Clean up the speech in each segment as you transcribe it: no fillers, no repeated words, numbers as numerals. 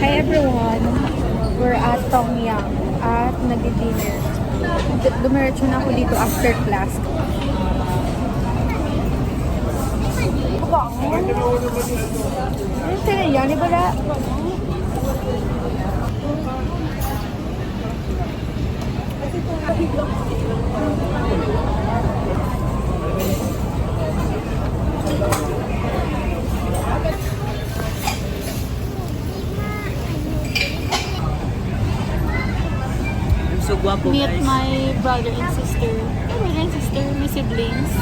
Hi everyone! We're at Tongyang at nag-dinner. Dumiretso na ako dito after class. Ano sila yan? Iba na? So guwapo, Meet guys. my brother and sister. Brother and sister, my siblings.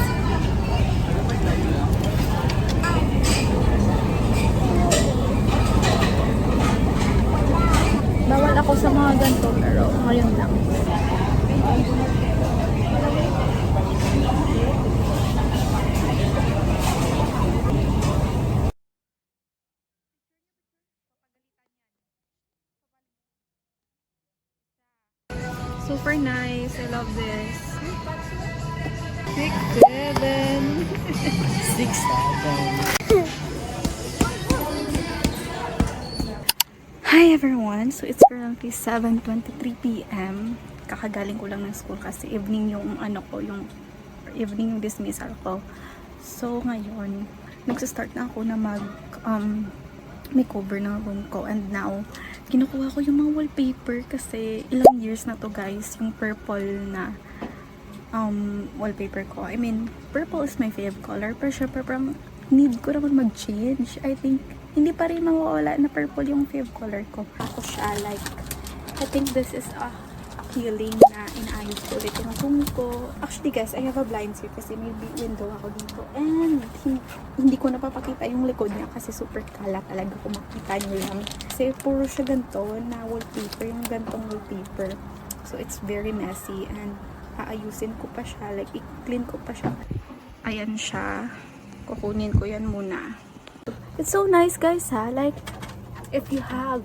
Bawal ako sa mga ganito pero ngayon lang. Super nice. I love this. 6'7". 6'7". Hi everyone! So it's currently 7:23 p.m. Kakagaling ko lang ng school kasi evening yung yung evening yung dismissal ko. So ngayon, nagsa-start na ako na makeover ng room ko, and now kinukuha ko yung mga wallpaper kasi ilang years na to guys, yung purple na wallpaper ko. I mean, purple is my favorite color pero syempre parang need ko naman mag-change. I think hindi pa rin mawawala na purple yung favorite color ko. Ako siya, like, I think this is a healing na inayos ko ulit yung room ko. Actually guys, I have a blind spot kasi may window ako dito. And hindi ko napapakita yung likod niya kasi super kala talaga kung makita nyo lang. Kasi puro siya ganito na wallpaper, yung gantong wallpaper. So it's very messy and aayusin ko pa siya, like i-clean ko pa siya. Ayan siya. Kukunin ko yan muna. It's so nice guys ha, like if you have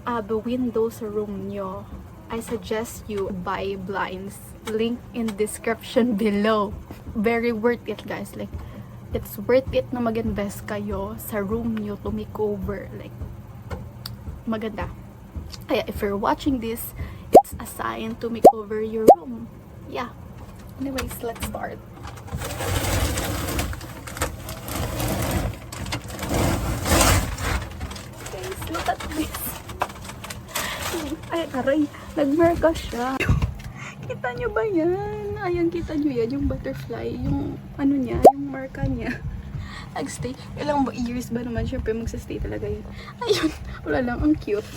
the window sa room nyo, I suggest you buy blinds. Link in description below. Very worth it guys, like it's worth it na mag-invest kayo sa room nyo to makeover, like maganda. Kaya if you're watching this, it's a sign to make over your room. Yeah. Anyways, let's start. Guys, look at this. Ay, aray. Nagmarka siya. Kita nyo ba yan? Ayan, kita nyo yan. Yung butterfly. Yung ano niya. Yung marka niya. Nagstay. Ilang years ba naman? Siyempre, magsastay talaga yun. Ayun. Wala lang. Ang cute.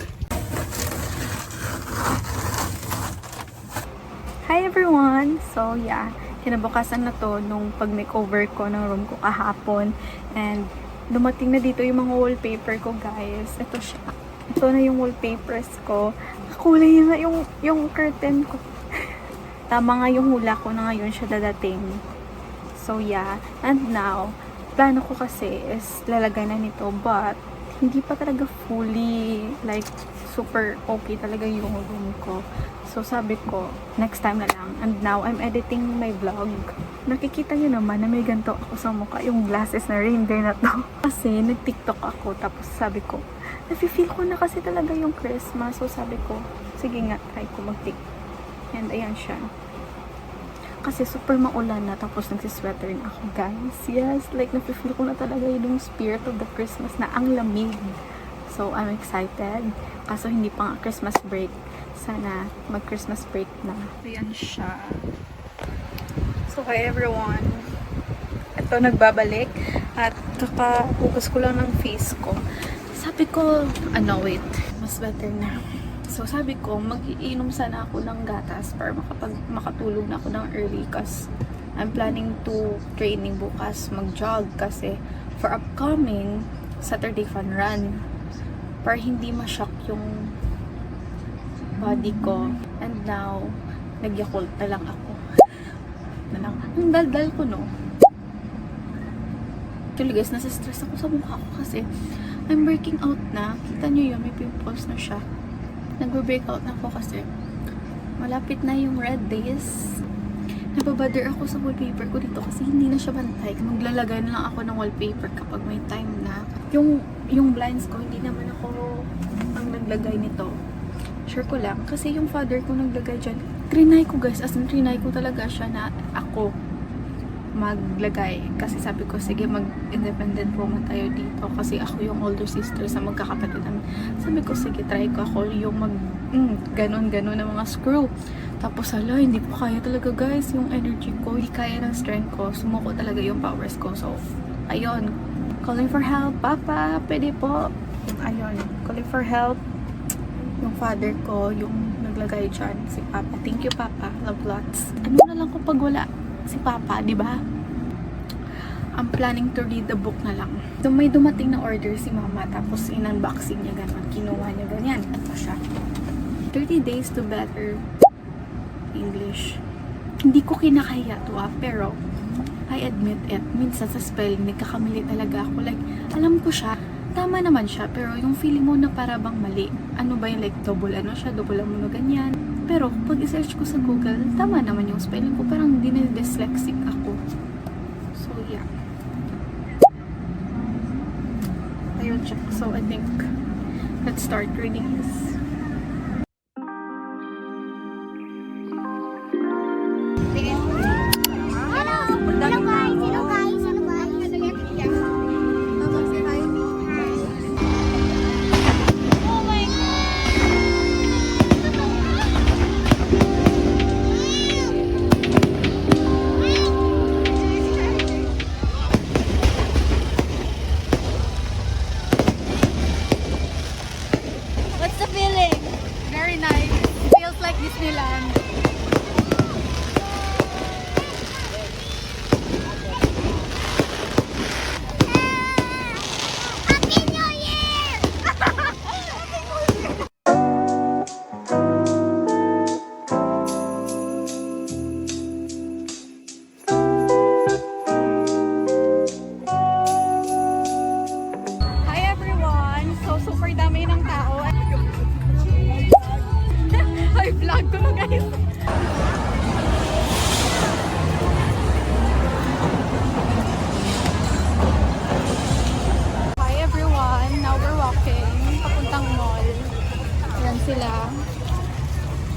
Hi everyone! So yeah, kinabukasan na to nung pag-makeover ko ng room ko kahapon, and dumating na dito yung mga wallpaper ko guys. Ito siya. Ito na yung wallpapers ko. Kulay na yung curtain ko. Tama nga yung hula ko na ngayon siya dadating. So yeah, and now plano ko kasi is lalagay na nito, but hindi pa talaga fully like super okay talaga yung room ko. So sabi ko, next time na lang. And now, I'm editing my vlog. Nakikita nyo naman na may ganito ako sa mukha. Yung glasses na reindeer na to. Kasi nag-tiktok ako. Tapos sabi ko, nafe-feel ko na kasi talaga yung Christmas. So sabi ko, sige nga, try ko mag-tiktok. And ayan siya. Kasi super maulan na. Tapos nagsisweater na ako, guys. Yes, like nafe-feel ko na talaga yung spirit of the Christmas na ang lamig. So I'm excited. Kaso hindi pa nga Christmas break. Sana mag-Christmas break na. Ayan siya. So, hi everyone. Ito, nagbabalik. At kakapukas ko lang ng face ko. Sabi ko, wait. Mas better na. So, sabi ko, mag-iinom sana ako ng gatas para makatulog na ako ng early. Kasi I'm planning to training bukas, mag-jog. Kasi for upcoming Saturday fun run. Para hindi ma-shock yung body ko. And now, nag-Yakult na lang ako. Ang dal-dal ko, no? Actually guys, nasa stress ako sa mukha ko kasi I'm breaking out na. Kita nyo yun, may pimples na siya. Nag-break out na ako kasi malapit na yung red days. Nababother ako sa wallpaper ko dito kasi hindi na siya bantay. Maglalagay na lang ako ng wallpaper kapag may time na. Yung blinds ko, hindi naman ako ang naglagay nito. Sure ko lang. Kasi yung father ko naglagay dyan. Trinay ko guys. As in, trinay ko talaga siya na ako maglagay. Kasi sabi ko, sige, mag-independent woman tayo dito. Kasi ako yung older sister sa magkakapatid namin. Sabi ko, sige, try ko ako yung ganon-ganon na mga screw. Tapos, hala, hindi ko kaya talaga guys. Yung energy ko, hindi kaya ng strength ko. Sumuko talaga yung powers ko. So, ayun. Calling for help. Papa, pwede po. Ayun. Calling for help. Yung father ko, yung naglagay dyan, si Papa. Thank you, Papa. Love lots. Ano na lang kung pag wala si Papa, di ba? I'm planning to read the book na lang. So, may dumating na order si Mama, tapos in-unboxing niya gano'n. Kinuha niya ganyan. Ito siya. 30 days to better English. Hindi ko kinakaya to pero I admit it. Minsan sa spelling, nagkakamali talaga ako. Like, alam ko siya. Tama naman siya, pero yung feeling mo na para bang mali. Ano ba yung like double ano siya, double ano ganyan. Pero pag i-search ko sa Google, tama naman yung spelling ko. Parang dyslexic ako. So, yeah. Ayun siya. So, I think, let's start reading this. Hello guys, hello guys, hello guys. Oh my What's the feeling? Very nice. Feels like Disneyland. Happy New Year! Hi everyone! So, super dami ng tao. Hi, vlog ko na guys. Hi everyone! Now we're walking. Papuntang mall. Ayan sila.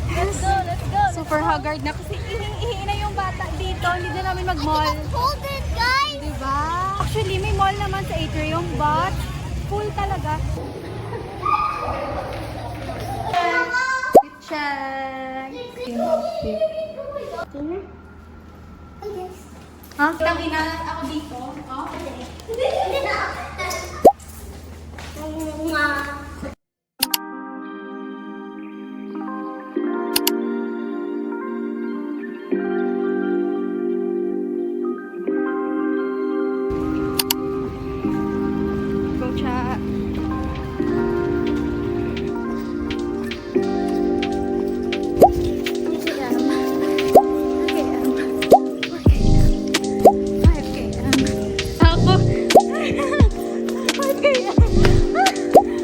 Let's go, let's go. Super haggard na kasi ihi na yung bata dito. Hindi na namin mag-mall. Hold it, guys. Diba? Actually, may mall naman sa atrium, but full talaga. Check! Dinner? Oh, yes. Ha? Kitang ina ako dito. Oh. Hindi na. Go, chat.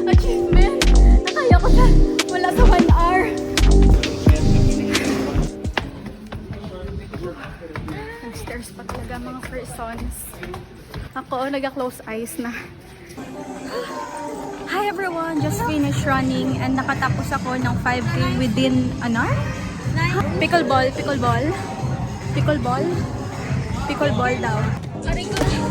Achievement! Nakaya ko siya. Wala sa 1 hour. Stairs pa talaga mga persons. Ako, nag-close eyes na. Hi everyone! Just finished running and nakatapos ako ng 5K within an hour? Pickleball, pickleball. Pickleball? Pickleball daw. Kalapit na yan.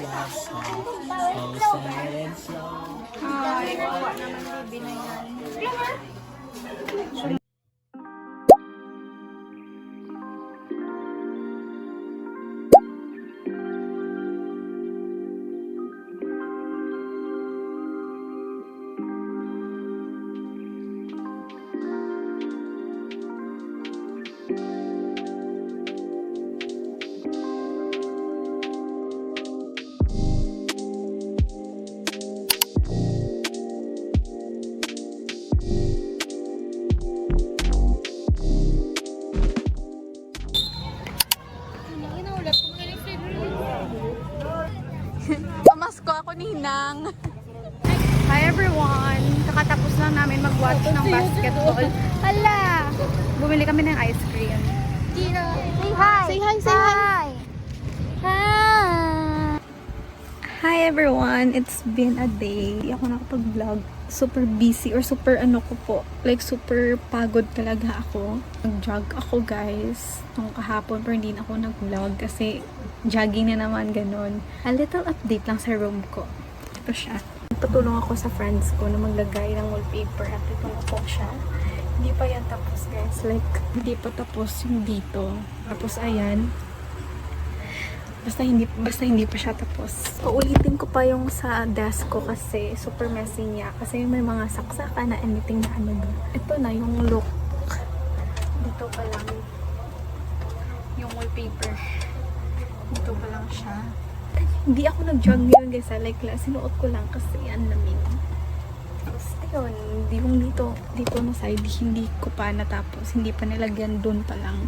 last song. So sad and slow. Ay, kawa naman baby na yan. Pamasko ako ninang. Hi everyone! Kakatapos lang namin mag-watch ng basketball. Hala! Bumili kami ng ice cream. Tina, say hi. Say hi, say hi. Hi. Hi everyone! It's been a day. Hindi ako nakapag-vlog. Super busy or super ano ko po. Like super pagod talaga ako. Nag-jog ako guys. Nung kahapon pero hindi na ako nag-vlog kasi jogging na naman ganun. A little update lang sa room ko. Ito siya. Patulong ako sa friends ko na maglagay ng wallpaper at ito na po siya. Hindi pa yan tapos guys. Like hindi pa tapos yung dito. Tapos ayan. Basta hindi pa siya tapos. Paulitin ko pa yung sa desk ko kasi super messy niya. Kasi may mga saksaka na anything na ano doon. Ito na yung look. Dito pa lang yung wallpaper. Dito pa lang siya. Hindi ako nag-jog ngayon guys. Like, sinuot ko lang kasi ang lamig. Tapos, ayun. Yung dito na side, hindi ko pa natapos. Hindi pa nilagyan doon pa lang.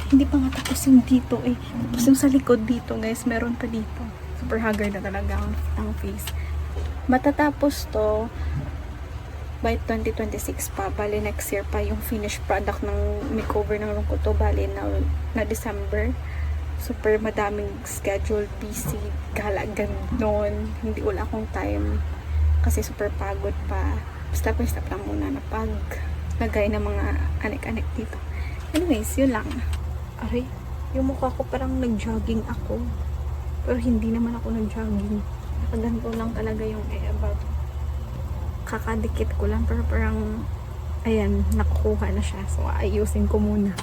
Hindi pa nga tapos yung dito eh. Tapos yung sa likod dito guys, meron pa dito. Super haggard na talaga ang face. Matatapos to by 2026 pa. Bali next year pa yung finished product ng makeover ng room ko to. Bali na December. Super madaming schedule, busy, gala, ganon. Hindi wala akong time. Kasi super pagod pa. Step by step lang muna na pag lagay ng mga anik-anik dito. Anyways, yun lang. Aray, yung mukha ko parang nag-jogging ako. Pero hindi naman ako nag-jogging. Nakaganto lang talaga yung about. Kakadikit ko lang pero parang ayan, nakukuha na siya. So, ayusin ko muna.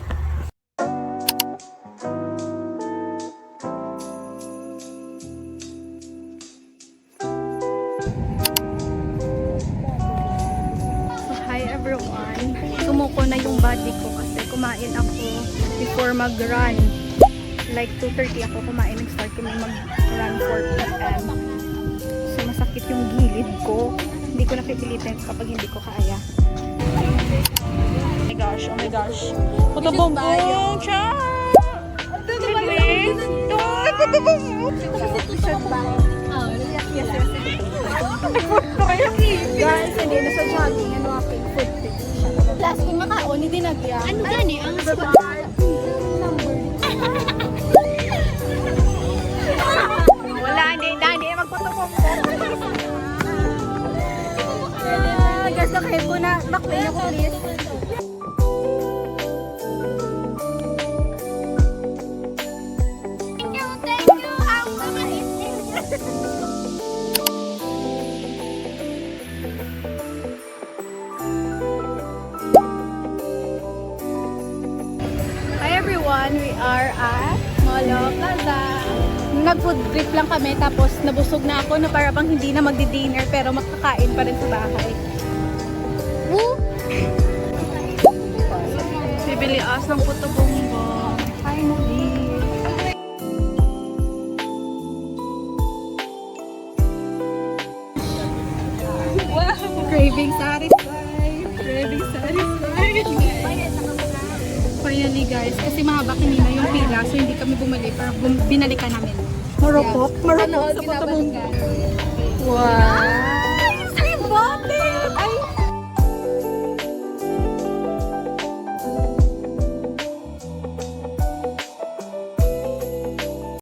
So, hi everyone. Sumuko na yung body ko kasi kumain ako before mag-run. Like 2:30 ako kumain. Nag-start kami mag-run 4 p.m. So masakit yung gilid ko. Hindi ko napipilitin kapag hindi ko kaya. Oh my gosh, oh my gosh. Puto-bumbong! Cha! Guys, hindi na sa jogging. Ano aking food pic. Last kong makaon, hindi nagya. Ano gani? Ang Wala, hindi magpatubong ko. Guys, nakahil ko na. Bakwin ako, please. Thank you, thank you. Ang Hi everyone, we are at Molo Plaza. Nag-food trip lang kami tapos nabusog na ako na para bang hindi na magdi-dinner pero makakain pa rin sa bahay. Woo! Bibili us ng puto bumbong. Finally! Wow! Craving satisfied! Craving satisfied! Finally guys, kasi mahaba kanina yung pila so hindi kami bumili pero binalikan namin. Marupok? Marupok sa puto bumbong. Wow!